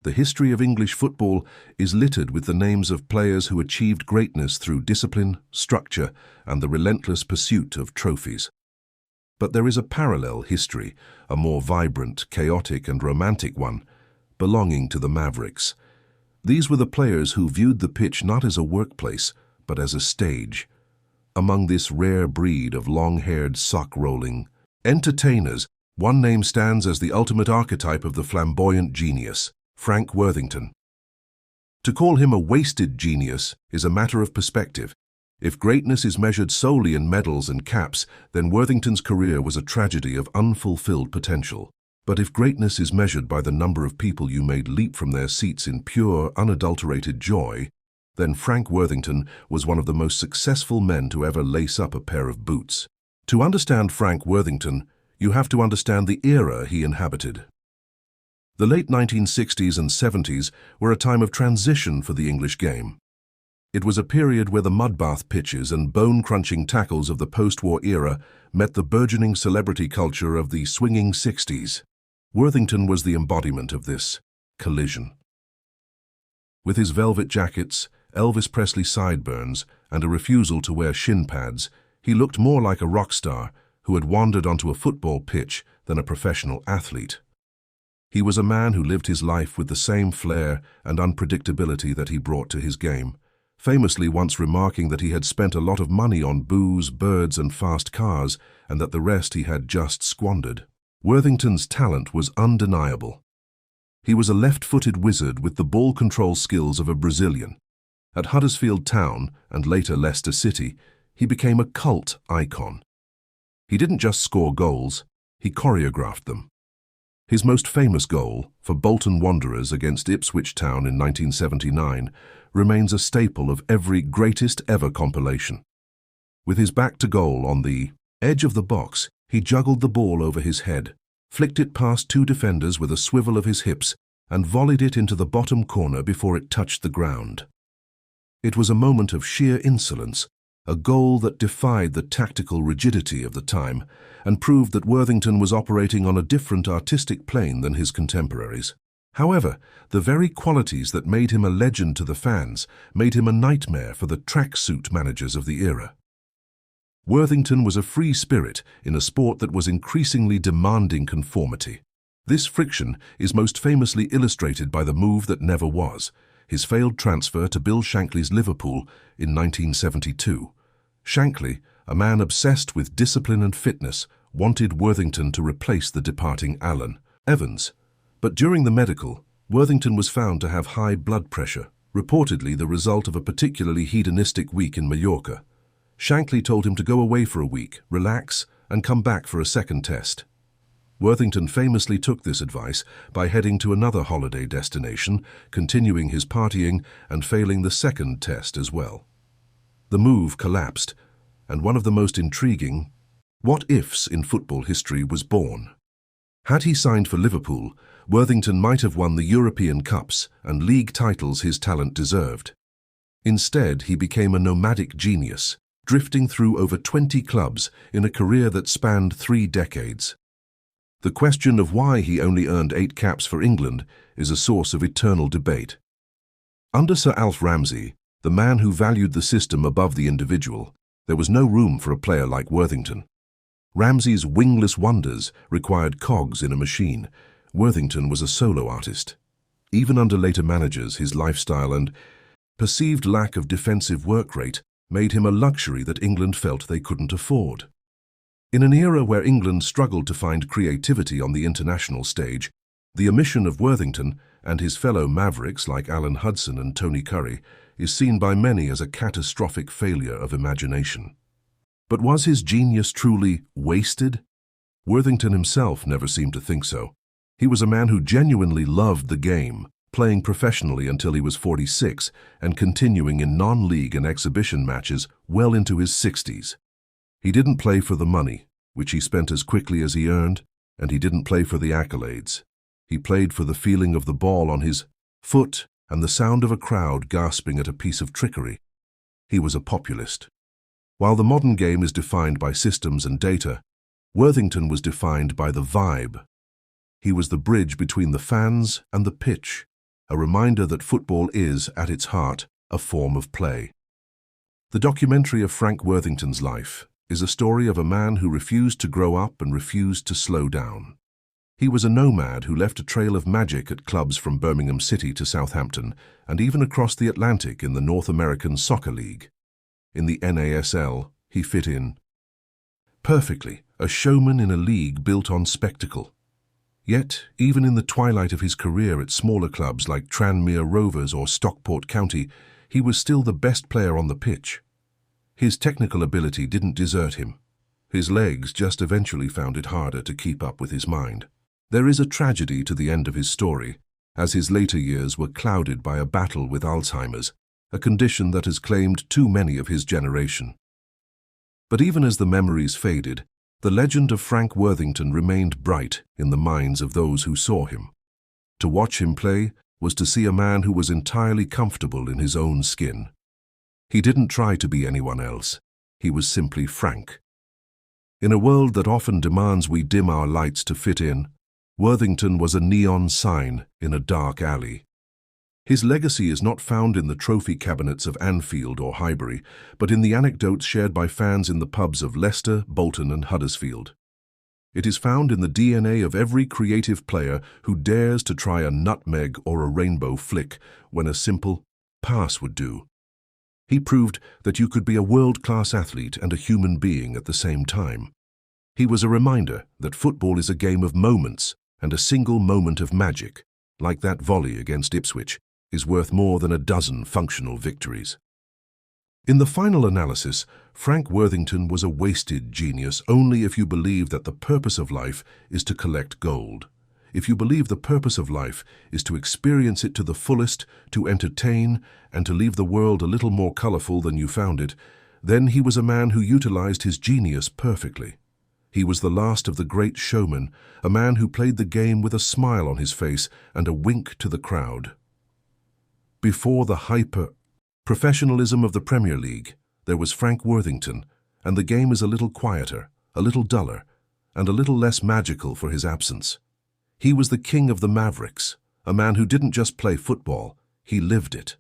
The history of English football is littered with the names of players who achieved greatness through discipline, structure, and the relentless pursuit of trophies. But there is a parallel history, a more vibrant, chaotic, and romantic one, belonging to the Mavericks. These were the players who viewed the pitch not as a workplace, but as a stage. Among this rare breed of long-haired, sock-rolling entertainers, one name stands as the ultimate archetype of the flamboyant genius, Frank Worthington. To call him a wasted genius is a matter of perspective. If greatness is measured solely in medals and caps, then Worthington's career was a tragedy of unfulfilled potential. But if greatness is measured by the number of people you made leap from their seats in pure, unadulterated joy, then Frank Worthington was one of the most successful men to ever lace up a pair of boots. To understand Frank Worthington, you have to understand the era he inhabited. The late 1960s and 70s were a time of transition for the English game. It was a period where the mudbath pitches and bone-crunching tackles of the post-war era met the burgeoning celebrity culture of the swinging 60s. Worthington was the embodiment of this collision. With his velvet jackets, Elvis Presley sideburns, and a refusal to wear shin pads, he looked more like a rock star who had wandered onto a football pitch than a professional athlete. He was a man who lived his life with the same flair and unpredictability that he brought to his game, famously once remarking that he had spent a lot of money on booze, birds, and fast cars, and that the rest he had just squandered. Worthington's talent was undeniable. He was a left-footed wizard with the ball control skills of a Brazilian. At Huddersfield Town, and later Leicester City, he became a cult icon. He didn't just score goals, he choreographed them. His most famous goal, for Bolton Wanderers against Ipswich Town in 1979, remains a staple of every greatest ever compilation. With his back to goal on the edge of the box, he juggled the ball over his head, flicked it past two defenders with a swivel of his hips, and volleyed it into the bottom corner before it touched the ground. It was a moment of sheer insolence, a goal that defied the tactical rigidity of the time and proved that Worthington was operating on a different artistic plane than his contemporaries. However, the very qualities that made him a legend to the fans made him a nightmare for the tracksuit managers of the era. Worthington was a free spirit in a sport that was increasingly demanding conformity. This friction is most famously illustrated by the move that never was, his failed transfer to Bill Shankly's Liverpool in 1972. Shankly, a man obsessed with discipline and fitness, wanted Worthington to replace the departing Alan Evans. But during the medical, Worthington was found to have high blood pressure, reportedly the result of a particularly hedonistic week in Mallorca. Shankly told him to go away for a week, relax, and come back for a second test. Worthington famously took this advice by heading to another holiday destination, continuing his partying and failing the second test as well. The move collapsed, and one of the most intriguing what-ifs in football history was born. Had he signed for Liverpool, Worthington might have won the European Cups and league titles his talent deserved. Instead, he became a nomadic genius, drifting through over 20 clubs in a career that spanned 3 decades. The question of why he only earned 8 caps for England is a source of eternal debate. Under Sir Alf Ramsey, the man who valued the system above the individual, there was no room for a player like Worthington. Ramsey's wingless wonders required cogs in a machine. Worthington was a solo artist. Even under later managers, his lifestyle and perceived lack of defensive work rate made him a luxury that England felt they couldn't afford. In an era where England struggled to find creativity on the international stage, the omission of Worthington and his fellow Mavericks like Alan Hudson and Tony Curry is seen by many as a catastrophic failure of imagination. But was his genius truly wasted? Worthington himself never seemed to think so. He was a man who genuinely loved the game, playing professionally until he was 46 and continuing in non-league and exhibition matches well into his 60s. He didn't play for the money, which he spent as quickly as he earned, and he didn't play for the accolades. He played for the feeling of the ball on his foot and the sound of a crowd gasping at a piece of trickery. He was a populist. While the modern game is defined by systems and data, Worthington was defined by the vibe. He was the bridge between the fans and the pitch, a reminder that football is, at its heart, a form of play. The documentary of Frank Worthington's life is a story of a man who refused to grow up and refused to slow down. He was a nomad who left a trail of magic at clubs from Birmingham City to Southampton and even across the Atlantic in the North American Soccer League. In the NASL, he fit in perfectly, a showman in a league built on spectacle. Yet, even in the twilight of his career at smaller clubs like Tranmere Rovers or Stockport County, he was still the best player on the pitch. His technical ability didn't desert him. His legs just eventually found it harder to keep up with his mind. There is a tragedy to the end of his story, as his later years were clouded by a battle with Alzheimer's, a condition that has claimed too many of his generation. But even as the memories faded, the legend of Frank Worthington remained bright in the minds of those who saw him. To watch him play was to see a man who was entirely comfortable in his own skin. He didn't try to be anyone else. He was simply Frank. In a world that often demands we dim our lights to fit in, Worthington was a neon sign in a dark alley. His legacy is not found in the trophy cabinets of Anfield or Highbury, but in the anecdotes shared by fans in the pubs of Leicester, Bolton and Huddersfield. It is found in the DNA of every creative player who dares to try a nutmeg or a rainbow flick when a simple pass would do. He proved that you could be a world-class athlete and a human being at the same time. He was a reminder that football is a game of moments, and a single moment of magic, like that volley against Ipswich, is worth more than a dozen functional victories. In the final analysis, Frank Worthington was a wasted genius only if you believe that the purpose of life is to collect gold. If you believe the purpose of life is to experience it to the fullest, to entertain, and to leave the world a little more colorful than you found it, then he was a man who utilized his genius perfectly. He was the last of the great showmen, a man who played the game with a smile on his face and a wink to the crowd. Before the hyper-professionalism of the Premier League, there was Frank Worthington, and the game is a little quieter, a little duller, and a little less magical for his absence. He was the king of the Mavericks, a man who didn't just play football, he lived it.